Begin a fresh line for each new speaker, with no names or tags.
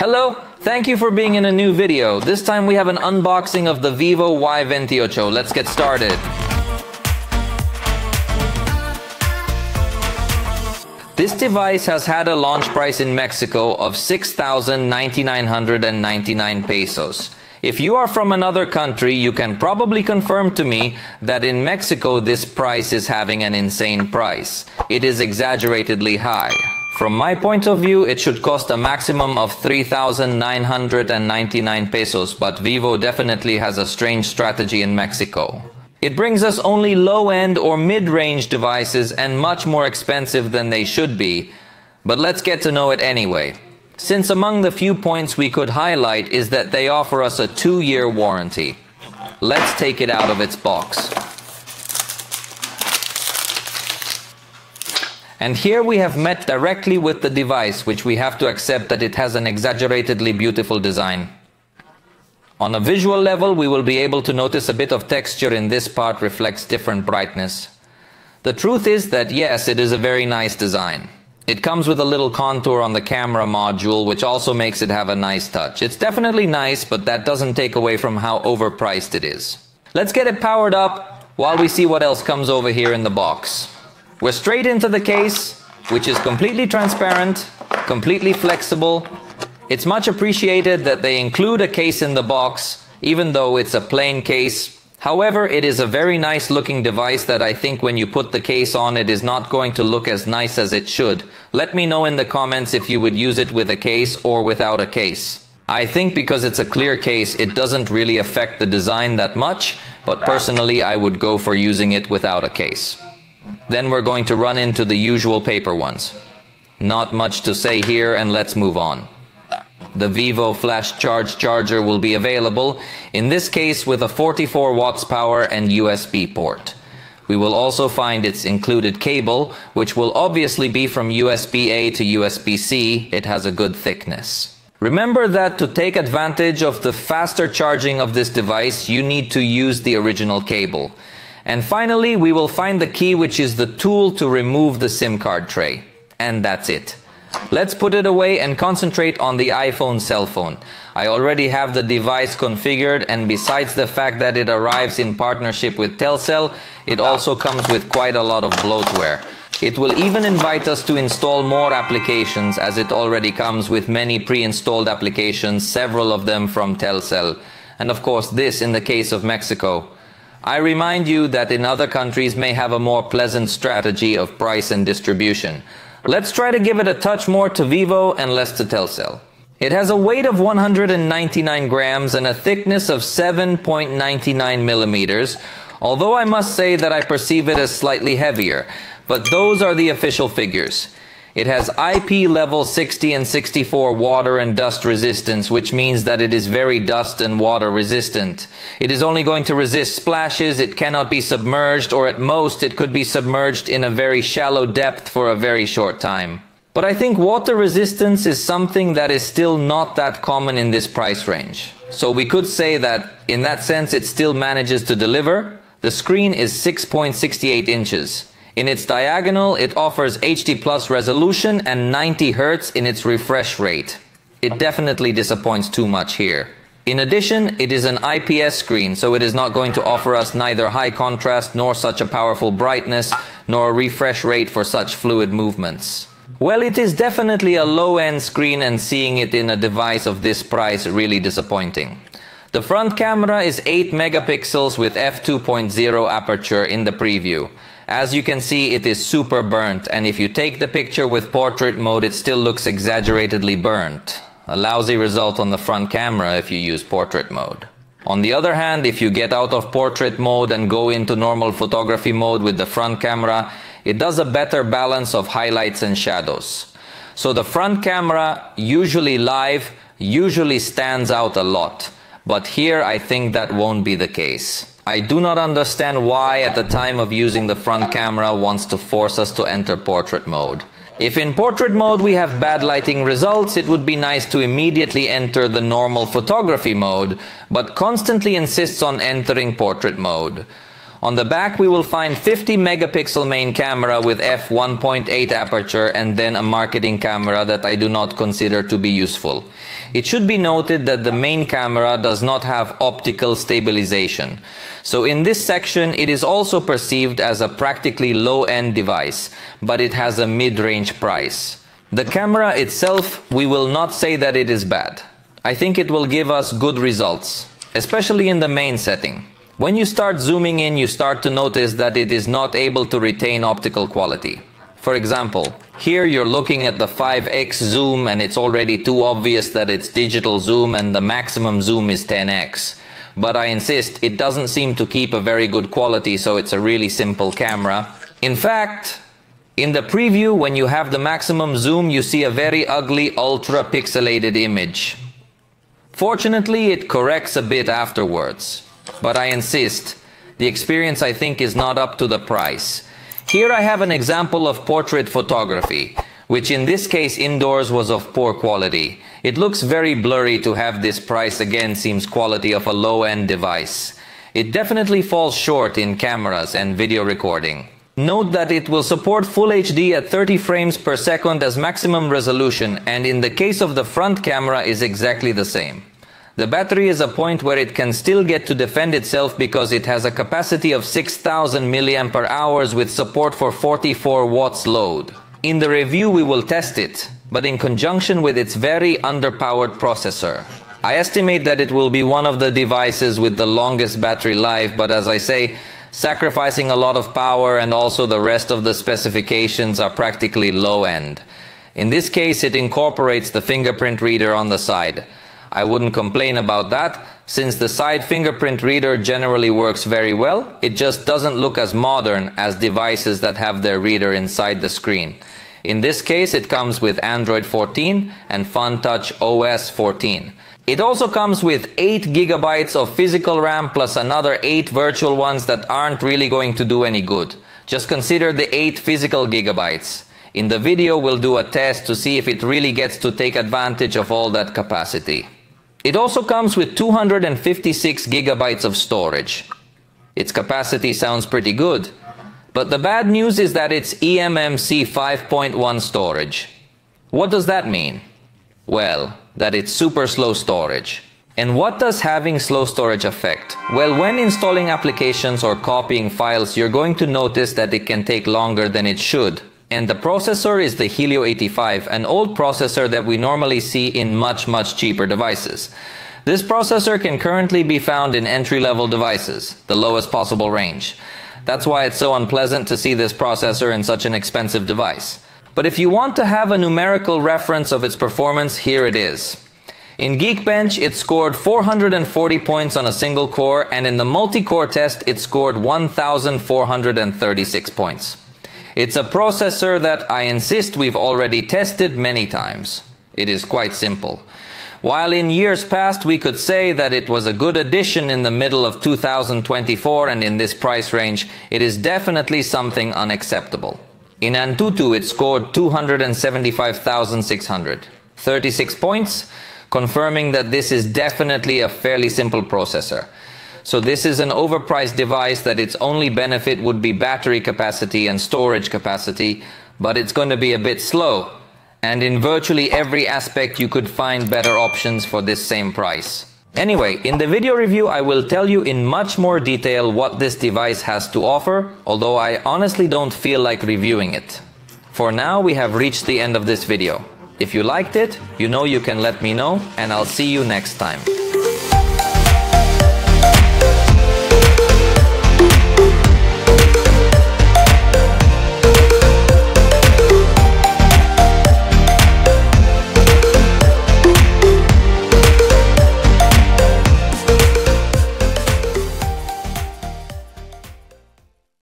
Hello, thank you for being in a new video. This time we have an unboxing of the Vivo Y28. Let's get started. This device has had a launch price in Mexico of 6,999 pesos. If you are from another country, you can probably confirm to me that in Mexico this price is having an insane price. It is exaggeratedly high. From my point of view, it should cost a maximum of 3,999 pesos, but Vivo definitely has a strange strategy in Mexico. It brings us only low-end or mid-range devices and much more expensive than they should be, but let's get to know it anyway. Since among the few points we could highlight is that they offer us a 2-year warranty. Let's take it out of its box. And here we have met directly with the device, which we have to accept that it has an exaggeratedly beautiful design. On a visual level, we will be able to notice a bit of texture in this part reflects different brightness. The truth is that yes, it is a very nice design. It comes with a little contour on the camera module, which also makes it have a nice touch. It's definitely nice, but that doesn't take away from how overpriced it is. Let's get it powered up while we see what else comes over here in the box. We're straight into the case, which is completely transparent, completely flexible. It's much appreciated that they include a case in the box, even though it's a plain case. However, it is a very nice looking device that I think when you put the case on, it is not going to look as nice as it should. Let me know in the comments if you would use it with a case or without a case. I think because it's a clear case, it doesn't really affect the design that much, but personally I would go for using it without a case. Then we're going to run into the usual paper ones. Not much to say here, and let's move on. The Vivo Flash Charge charger will be available, in this case with a 44 watts power and USB port. We will also find its included cable, which will obviously be from USB-A to USB-C. It has a good thickness. Remember that to take advantage of the faster charging of this device, you need to use the original cable. And finally, we will find the key, which is the tool to remove the SIM card tray. And that's it. Let's put it away and concentrate on the iPhone cell phone. I already have the device configured, and besides the fact that it arrives in partnership with Telcel, it also comes with quite a lot of bloatware. It will even invite us to install more applications, as it already comes with many pre-installed applications, several of them from Telcel. And of course this in the case of Mexico. I remind you that in other countries may have a more pleasant strategy of price and distribution. Let's try to give it a touch more to Vivo and less to Telcel. It has a weight of 199 grams and a thickness of 7.99 millimeters, although I must say that I perceive it as slightly heavier, but those are the official figures. It has IP level 60 and 64 water and dust resistance, which means that it is very dust and water resistant. It is only going to resist splashes, it cannot be submerged, or at most it could be submerged in a very shallow depth for a very short time. But I think water resistance is something that is still not that common in this price range. So we could say that in that sense it still manages to deliver. The screen is 6.68 inches. In its diagonal, it offers HD+ resolution and 90 Hz in its refresh rate. It definitely disappoints too much here. In addition, it is an IPS screen, so it is not going to offer us neither high contrast nor such a powerful brightness, nor a refresh rate for such fluid movements. Well, it is definitely a low-end screen, and seeing it in a device of this price really disappointing. The front camera is 8 megapixels with f2.0 aperture in the preview. As you can see, it is super burnt, and if you take the picture with portrait mode, it still looks exaggeratedly burnt. A lousy result on the front camera if you use portrait mode. On the other hand, if you get out of portrait mode and go into normal photography mode with the front camera, it does a better balance of highlights and shadows. So the front camera, usually live, usually stands out a lot. But here I think that won't be the case. I do not understand why at the time of using the front camera wants to force us to enter portrait mode. If in portrait mode we have bad lighting results, it would be nice to immediately enter the normal photography mode, but constantly insists on entering portrait mode. On the back, we will find 50 megapixel main camera with f1.8 aperture and then a marketing camera that I do not consider to be useful. It should be noted that the main camera does not have optical stabilization. So in this section, it is also perceived as a practically low-end device, but it has a mid-range price. The camera itself, we will not say that it is bad. I think it will give us good results, especially in the main setting. When you start zooming in, you start to notice that it is not able to retain optical quality. For example, here you're looking at the 5x zoom and it's already too obvious that it's digital zoom and the maximum zoom is 10x. But I insist, it doesn't seem to keep a very good quality, so it's a really simple camera. In fact, in the preview, when you have the maximum zoom, you see a very ugly ultra pixelated image. Fortunately, it corrects a bit afterwards. But I insist, the experience I think is not up to the price. Here I have an example of portrait photography, which in this case indoors was of poor quality. It looks very blurry to have this price, again seems quality of a low-end device. It definitely falls short in cameras and video recording. Note that it will support Full HD at 30 frames per second as maximum resolution, and in the case of the front camera is exactly the same. The battery is a point where it can still get to defend itself because it has a capacity of 6000 mAh with support for 44 watts load. In the review we will test it, but in conjunction with its very underpowered processor. I estimate that it will be one of the devices with the longest battery life, but as I say, sacrificing a lot of power and also the rest of the specifications are practically low-end. In this case, it incorporates the fingerprint reader on the side. I wouldn't complain about that, since the side fingerprint reader generally works very well. It just doesn't look as modern as devices that have their reader inside the screen. In this case, it comes with Android 14 and FunTouch OS 14. It also comes with 8 GB of physical RAM plus another 8 virtual ones that aren't really going to do any good. Just consider the 8 physical gigabytes. In the video, we'll do a test to see if it really gets to take advantage of all that capacity. It also comes with 256 gigabytes of storage. Its capacity sounds pretty good, but the bad news is that it's eMMC 5.1 storage. What does that mean? Well, that it's super slow storage. And what does having slow storage affect? Well, when installing applications or copying files, you're going to notice that it can take longer than it should. And the processor is the Y28, an old processor that we normally see in much cheaper devices. This processor can currently be found in entry-level devices, the lowest possible range. That's why it's so unpleasant to see this processor in such an expensive device. But if you want to have a numerical reference of its performance, here it is. In Geekbench, it scored 440 points on a single core, and in the multi-core test, it scored 1,436 points. It's a processor that I insist we've already tested many times. It is quite simple. While in years past we could say that it was a good addition in the middle of 2024 and in this price range, it is definitely something unacceptable. In Antutu, it scored 275,600. 36 points, confirming that this is definitely a fairly simple processor. So this is an overpriced device that its only benefit would be battery capacity and storage capacity, but it's going to be a bit slow. And in virtually every aspect you could find better options for this same price. Anyway, in the video review I will tell you in much more detail what this device has to offer, although I honestly don't feel like reviewing it. For now, we have reached the end of this video. If you liked it, you know you can let me know, and I'll see you next time.